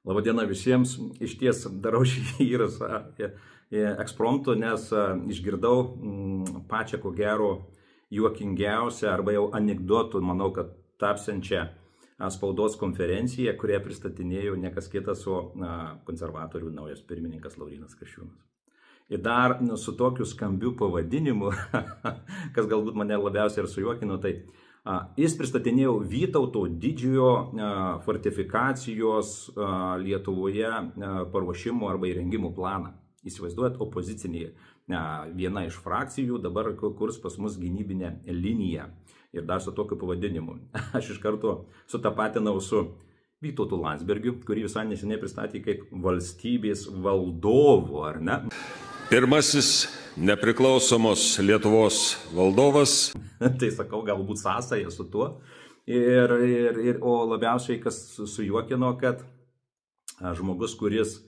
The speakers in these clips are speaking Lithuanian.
Labadiena visiems. Iš ties darau šį įrašą ekspromtu, nes išgirdau pačią ko gero juokingiausią arba jau anekdotų, manau, kad tapsiančią spaudos konferenciją, kurią pristatinėjo ne kas kitas, o konservatorių naujas pirmininkas Laurynas Kasčiūnas. Ir dar su tokiu skambiu pavadinimu, kas galbūt mane labiausiai ir sujuokino, tai jis pristatinėjo Vytauto didžiojo fortifikacijos Lietuvoje paruošimo arba įrengimo planą. Įsivaizduojat, opozicinė viena iš frakcijų dabar kurs pas mus gynybinę liniją ir dar su tokiu pavadinimu. Aš iš karto sutapatinau su Vytautu Landsbergiu, kurį visai neseniai pristatė kaip valstybės valdovu, ar ne? Pirmasis nepriklausomos Lietuvos valdovas. Tai sakau, galbūt sąsaja su tuo. O labiausiai, kas sujuokino, kad žmogus, kuris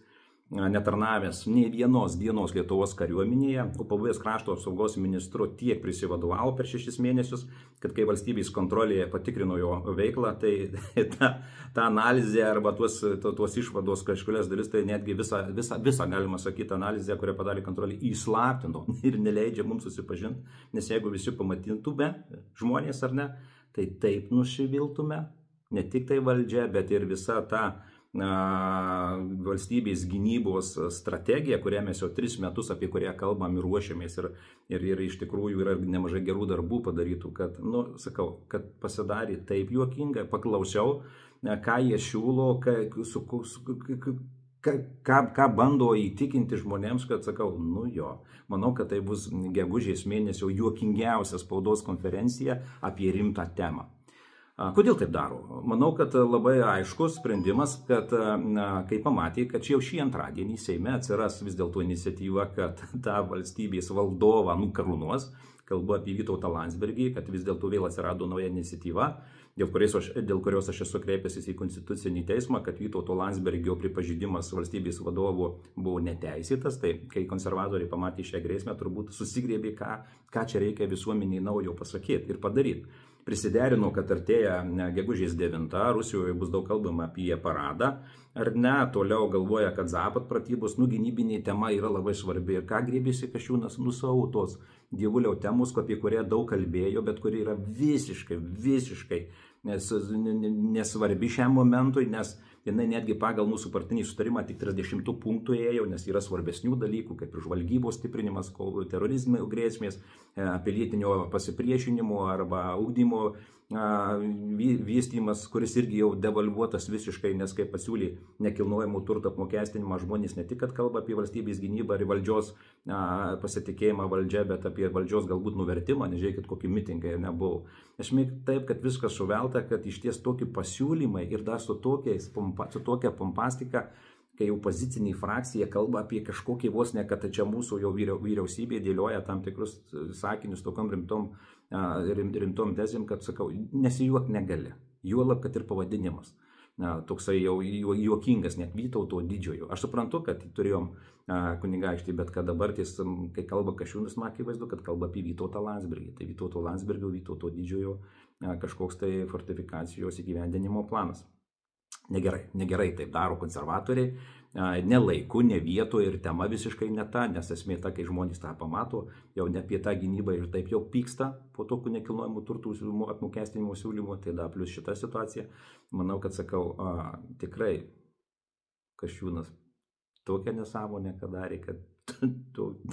netarnavęs nei vienos dienos Lietuvos kariuomenėje, o pabuvęs krašto apsaugos ministru tiek prisivadovavo per 6 mėnesius, kad kai valstybės kontrolėje patikrino jo veiklą, tai ta analizė arba tuos išvados kažkurias dalis, tai netgi visą galima sakyti analizę, kurią padarė kontrolė, įslaptino ir neleidžia mums susipažinti, nes jeigu visi pamatytume žmonės ar ne, tai taip nusiviltume, ne tik tai valdžia, bet ir visa ta valstybės gynybos strategija, kurią mes jau 3 metus apie kurią kalbam ir ruošiamės ir iš tikrųjų yra nemažai gerų darbų padarytų, kad, sakau, kad pasidarė taip juokinga, paklausiau, ką jie siūlo, ką bando įtikinti žmonėms, kad sakau, manau, kad tai bus gegužės mėnesio juokingiausia spaudos konferencija apie rimtą temą. Kodėl taip daro? Manau, kad labai aiškus sprendimas, kad kai pamatė, kad jau šį antradienį Seime atsiras vis dėlto iniciatyva, kad tą valstybės valdovą nukarūnuos, kalbu apie Vytautą Landsbergį, kad vis dėlto vėl atsirado nauja iniciatyva, dėl kurios aš esu kreipęsis į Konstitucinį teismą, kad Vytauto Landsbergio pripažinimas valstybės vadovu buvo neteisėtas. Tai kai konservatoriai pamatė šią grėsmę, turbūt susigrėbė, ką čia reikia visuomeniai naujo pasakyti ir padaryti. Prisiderino, kad artėja gegužės 9, Rusijoje bus daug kalbama apie paradą, ar ne, toliau galvoja, kad Zapad pratybos, gynybinė tema yra labai svarbi. Ir ką grėbėsi Kasčiūnas, savo tos dievulio temos, apie kurią daug kalbėjo, bet kuri yra visiškai nesvarbi šiam momentui, nes jinai netgi pagal mūsų partinį sutarimą tik 30 punktų ėjo, nes yra svarbesnių dalykų, kaip ir žvalgybos stiprinimas, terorizmo grėsmės, pilietinio pasipriešinimo arba ugdymo vystymas, kuris irgi jau devalvuotas visiškai, nes kaip pasiūlė nekilnojamų turto apmokestinimą, žmonės ne tik kad kalba apie valstybės gynybą ir valdžios pasitikėjimą valdžia, bet apie valdžios galbūt nuvertimą, nežiūrėkit, kokie mitingai nebuvo. Esmė taip, kad viskas suvelta, kad iš ties tokie pasiūlymai ir dar su tokia pompastika, kai opozicinė frakcija kalba apie kažkokį vos ne, kad čia mūsų jau vyriausybė dėlioja tam tikrus sakinius tokiom rimtom tezėm, kad sakau, nesijuok negali. Juolab, kad ir pavadinimas. Toksai jau juokingas, net Vytauto didžiojo. Aš suprantu, kad turėjom kunigaikštį, bet kad dabar, kai kalba Kasčiūnas, akivaizdu, kad kalba apie Vytautą Landsbergį. Tai Vytauto Landsbergio, Vytauto didžiojo kažkoks tai fortifikacijos įgyvendinimo planas. Negerai taip daro konservatoriai, ne laiku, ne vietoje ir tema visiškai ne ta, nes esmė ta, kai žmonės tą pamato, jau ne apie tą gynybą ir taip jau pyksta po tokių nekilnojamų turtų apmokestinimo siūlymų, tai da plus šita situacija. Manau, kad sakau, tikrai Kasčiūnas tokią nesąmonę darė, kad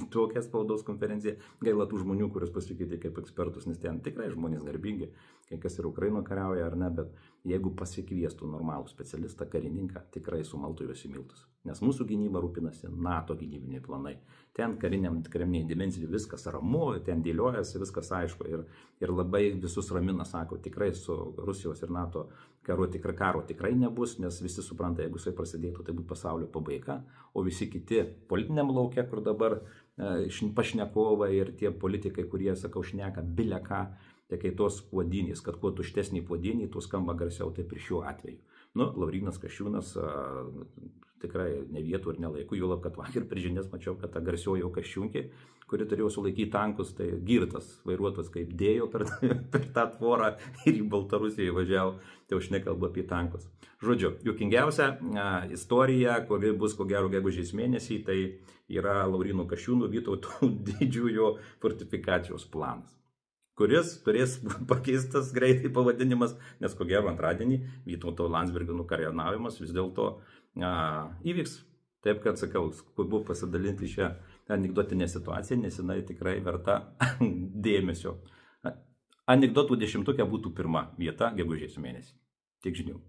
tokia spaudos konferencija, gaila tų žmonių, kurios pasikeitė kaip ekspertus, nes ten tikrai žmonės garbingi, kai kas ir Ukraino kariauja ar ne, bet jeigu pasikviestų normalų specialistą, karininką, tikrai sumaltų juos į miltus. Nes mūsų gynyba rūpinasi NATO gynybiniai planai. Ten kariniai dimensijai viskas ramu, ten dėliojasi, viskas aišku ir labai visus ramina, sako, tikrai su Rusijos ir NATO karo tikrai nebus, nes visi supranta, jeigu jisai prasidėtų, tai būtų pasaulio pabaiga, o visi kiti politiniam lauke, kur dabar pašnekovai ir tie politikai, kurie, sakau, šneka bileką, tai kai tos puodynės, kad kuo tuštesnį puodynį, tuo skamba garsiau, taip ir šiuo atveju. Nu, Laurynas Kasčiūnas tikrai ne vietų ir ne laikų, juolab, kad vakar per žinias mačiau, kad ta garsioji Kasčiūnkė, kuri turėjo sulaikyti tankus, tai girtas vairuotojas kaip dėjo per tą tvorą ir į Baltarusiją įvažiavo, tai aš nekalbu apie tankus. Žodžiu, juokingiausia istorija, kuri bus ko gero gegužės mėnesį, tai yra Lauryno Kasčiūno Vytauto didžiojo fortifikacijos planas, kuris turės pakeistas greitai pavadinimas, nes ko gero antradienį Vytauto Landsbergio nukarionavimas vis dėlto įvyks. Taip, kad sakau, buvo pasidalinti šią anekdotinę situaciją, nes jinai tikrai verta dėmesio. Anekdotų 10 būtų pirma vieta gegužės mėnesį. Tiek žinių.